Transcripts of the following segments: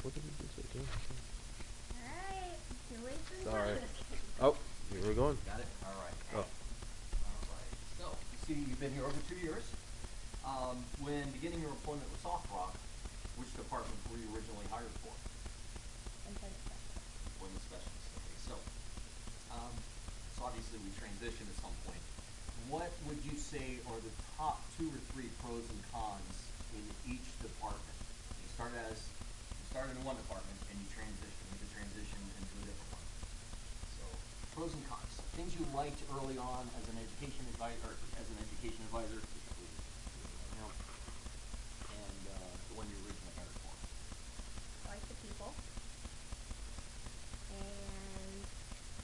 What did we do to the camera? Alright, you're wasting Sorry. time. Oh, here we're going. Got it? All right. Oh. All right. So, you see, you've been here over 2 years. When beginning your employment with Soft which department were you originally hired for? Employment specialist. Employment specialist. Okay, so obviously we transition at some point. What would you say are the top 2 or 3 pros and cons in each department? You started in one department and you made the transition into a different one. So, pros and cons. Things you liked early on as an education advisor, and the one you originally hired for. I like the people. And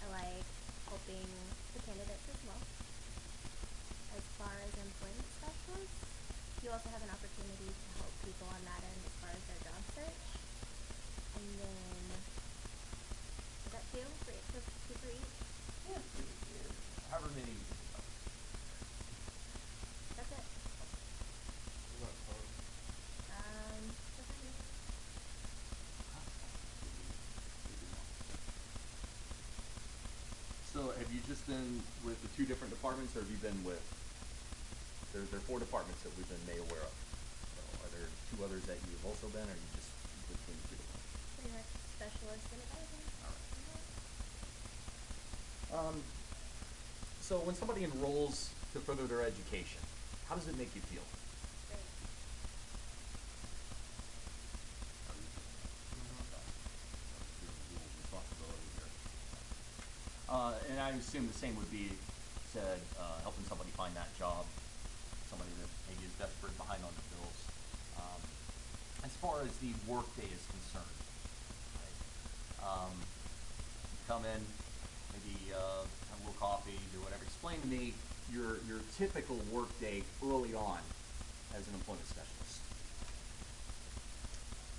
I like helping the candidates as well. As far as employment specialists, you also have an opportunity to help people on that end as far as their job search. And then, is that two for each? Yeah. However many you think about. That's it. That's it. So, have you just been with the 2 different departments, or have you been with? There are 4 departments that we've been made aware of. So, are there 2 others that you've also been, or are you just between the 2 departments? Pretty much specialist and advisor. All right. So, when somebody enrolls to further their education, how does it make you feel? Great. And I assume the same would be said, helping somebody find that job, somebody that maybe is desperate, behind on the bills. As far as the workday is concerned, right? Come in, maybe have a little coffee, do whatever. Explain to me your typical workday early on as an employment specialist.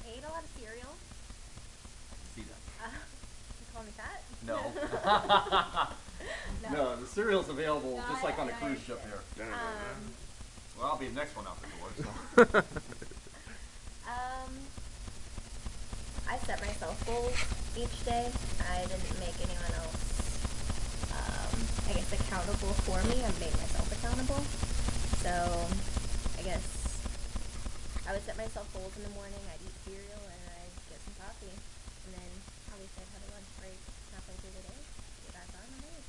I ate a lot of cereal. I can see that. You call me fat? No. No. No, the cereal's available No, just like on a cruise ship understand. here. Um, Well, I'll be the next one out the door. So. I set myself goals each day. I didn't make anyone else, I guess, accountable for me. I made myself accountable. So, I guess I would set myself goals in the morning. I'd eat cereal and I'd get some coffee. And then, obviously, I'd have a lunch break halfway through the day. Get back on the move.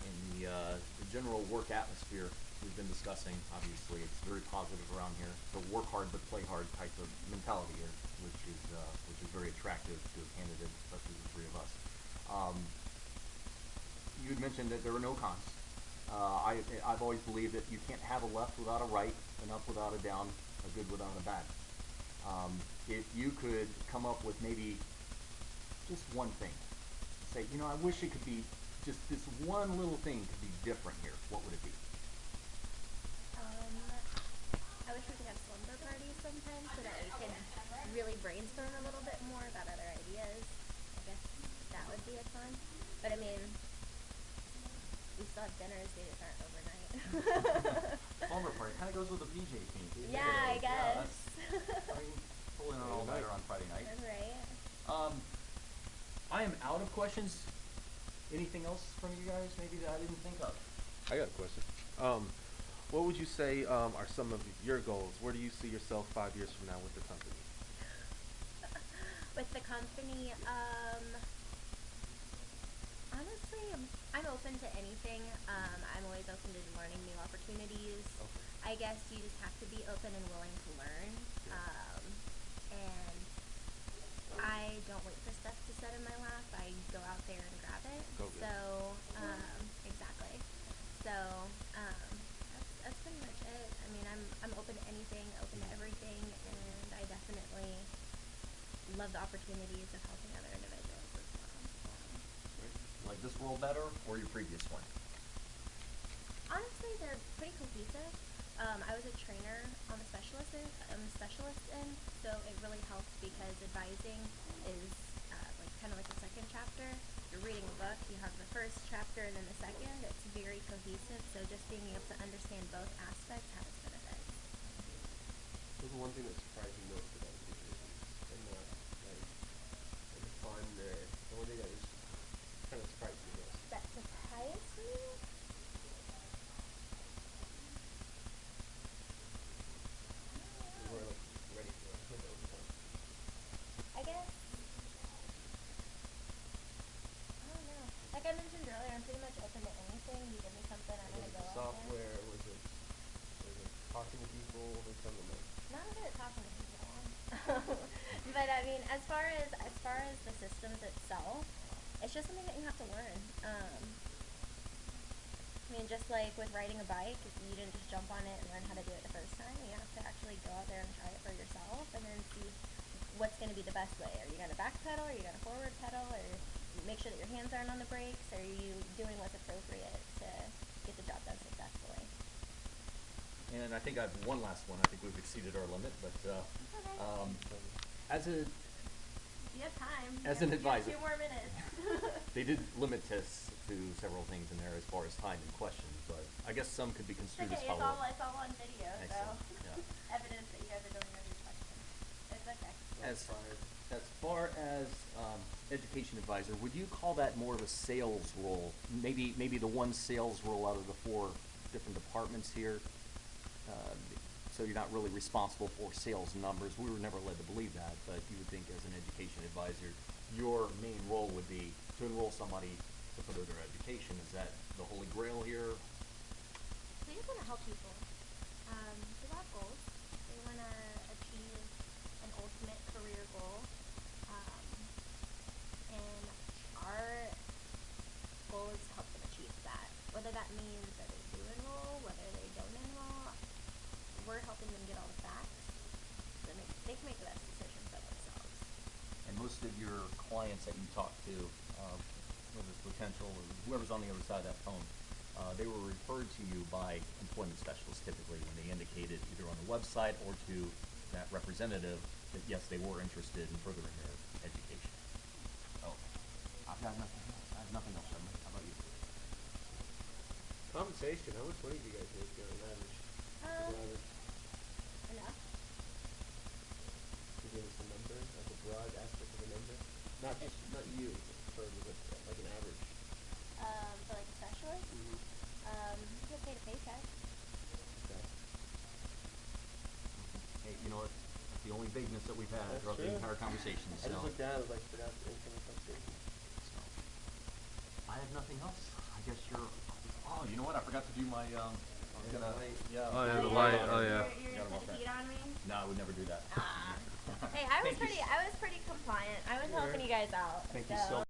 In the general work atmosphere we've been discussing, obviously it's very positive around here. It's a work hard but play hard type of mentality here, which is very attractive to a candidate, especially the 3 of us. You had mentioned that there are no cons. I've always believed that you can't have a left without a right, an up without a down, a good without a bad. If you could come up with maybe just one thing, say, I wish it could be just this one little thing could be different here, what would it be? I wish we could have slumber parties sometimes so that we can really brainstorm a little bit more about other ideas. I guess that would be a fun. But I mean, we still have dinners, they just aren't overnight. Slumber party kind of goes with the PJ team. Yeah, I guess. Pulling an all-nighter on Friday night. That's right. I am out of questions. Anything else from you guys maybe that I didn't think of? I got a question. What would you say are some of your goals? Where do you see yourself 5 years from now with the company? With the company, honestly, I'm open to anything. I'm always open to learning new opportunities. Okay. I guess you just have to be open and willing to learn. And I don't wait for stuff to set in my lap. I go out there and grab it. Go get it. So, exactly. So, that's pretty much it. I mean, I'm open to anything, open to everything, and I definitely love the opportunities of helping other individuals as well. Like this role better or your previous one? Honestly, they're pretty cohesive. I was a trainer on the specialist end, so it really helped because advising is kind of like the second chapter. You're reading a book, you have the first chapter and then the second. It's very cohesive, so just being able to understand both aspects has its benefits. What's the one thing that surprised you most about the situation? people and some of them? Not good at talking to people. But I mean, as far as the systems itself, it's just something that you have to learn. I mean, just like with riding a bike, you didn't just jump on it and learn how to do it the first time. You have to actually go out there and try it for yourself, and then see what's going to be the best way. Are you going to back pedal? Are you going to forward pedal? Or make sure that your hands aren't on the brakes? Are you doing what's appropriate to get the job done successfully? And I think I have one last one. I think we've exceeded our limit, but Okay. as a You have time. As You an have advisor. 2 more minutes. they did limit us to several things in there as far as time and questions, but I guess some could be It's construed okay. as follow-up. It's all on video, so Excellent. Yeah. evidence that you guys are going over your questions. It's okay. As far as education advisor, would you call that more of a sales role? Maybe the one sales role out of the 4 different departments here. So you're not really responsible for sales numbers. We were never led to believe that, but you would think as an education advisor, your main role would be to enroll somebody to further their education. Is that the holy grail here? We just want to help people. People have goals. They want to achieve an ultimate career goal. And our goal is to help them achieve that. Whether that means that they do enroll, whether they don't enroll, we're helping them get all the facts so they can make the best decision for themselves. And most of your clients that you talk to, whether it's potential or whoever's on the other side of that phone, they were referred to you by employment specialists typically when they indicated either on the website or to that representative that yes, they were interested in furthering their education. Oh, I've got nothing else. I have nothing else, gentlemen. How about you? Compensation. How much money do you guys make on average? Um, Average. Enough. Give us a number, like a broad aspect of a number. Not you, for like an average. For like a specialist, you get paid a paycheck. Okay. Hey, you know what? That's the only vagueness that we've had That's throughout the true. entire conversation. I just looked down, I was like, forgot the income compensation. So, I have nothing else. I guess you're. Oh, you know what? I forgot to do my. I was gonna. Yeah. Oh, yeah, the you're- light. Oh, yeah. You're Gotta gonna walk put the that. heat on me. No, I would never do that. Hey, I was Thank you pretty compliant. I was helping you guys out. Thank you so. so